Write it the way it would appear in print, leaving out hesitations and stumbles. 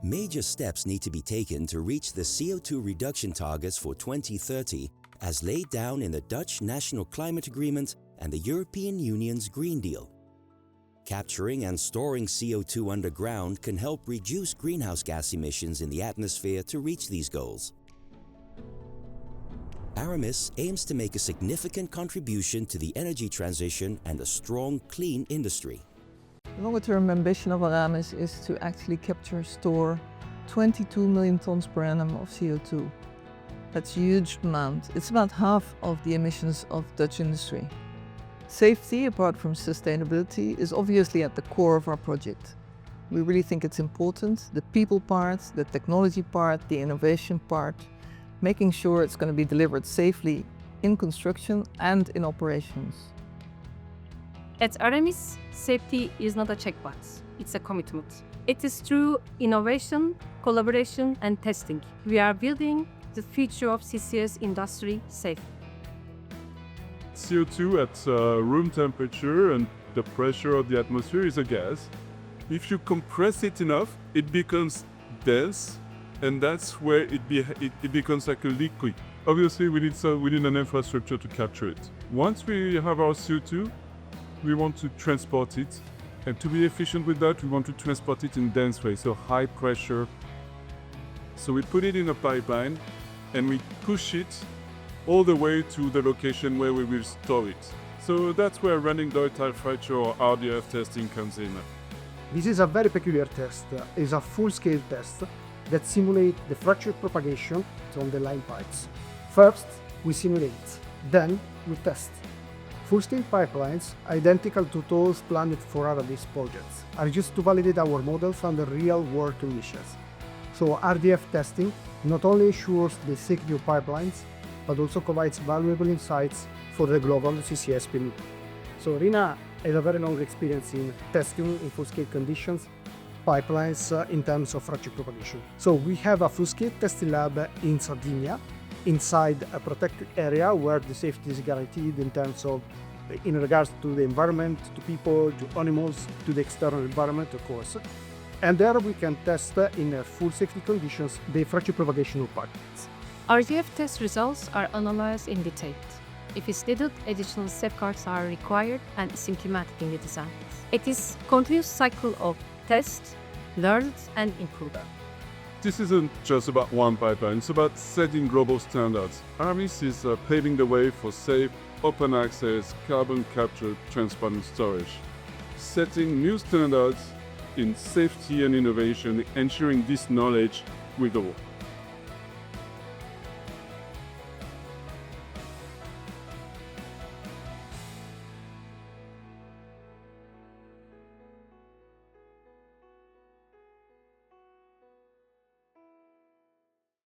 Major steps need to be taken to reach the CO2 reduction targets for 2030 as laid down in the Dutch National Climate Agreement and the European Union's Green Deal. Capturing and storing CO2 underground can help reduce greenhouse gas emissions in the atmosphere to reach these goals. Aramis aims to make a significant contribution to the energy transition and a strong, clean industry. The longer-term ambition of Aramis is to actually capture and store 22 million tons per annum of CO2. That's a huge amount. It's about half of the emissions of Dutch industry. Safety, apart from sustainability, is obviously at the core of our project. We really think it's important, the people part, the technology part, the innovation part, making sure it's going to be delivered safely in construction and in operations. At Aramis, safety is not a checkbox, it's a commitment. It is through innovation, collaboration and testing. We are building the future of CCS industry safe. CO2 at room temperature and the pressure of the atmosphere is a gas. If you compress it enough, it becomes dense, and that's where it becomes like a liquid. Obviously, we need an infrastructure to capture it. Once we have our CO2, we want to transport it, and to be efficient with that, we want to transport it in dense way, so high pressure. So we put it in a pipeline, and we push it all the way to the location where we will store it. So that's where running ductile fracture or RDF testing comes in. This is a very peculiar test. It's a full-scale test that simulates the fracture propagation from the line pipes. First, we simulate, then we test. Full-scale pipelines, identical to those planned for Aramis projects, are used to validate our models under real-world conditions. So RDF testing not only ensures the safety of pipelines, but also provides valuable insights for the global CCS PME. So RINA has a very long experience in testing in full-scale conditions, pipelines in terms of fracture propagation. So we have a full-scale testing lab in Sardinia, inside a protected area where the safety is guaranteed in regards to the environment, to people, to animals, to the external environment, of course. And there we can test in full safety conditions the fracture propagation of pipelines. RDF test results are analyzed in detail. If it's needed, additional safeguards are required and systematic in the design. It is a continuous cycle of test, learn and improve. This isn't just about one pipeline, it's about setting global standards. Aramis is paving the way for safe, open access, carbon capture, transport and storage. Setting new standards in safety and innovation, ensuring this knowledge will go.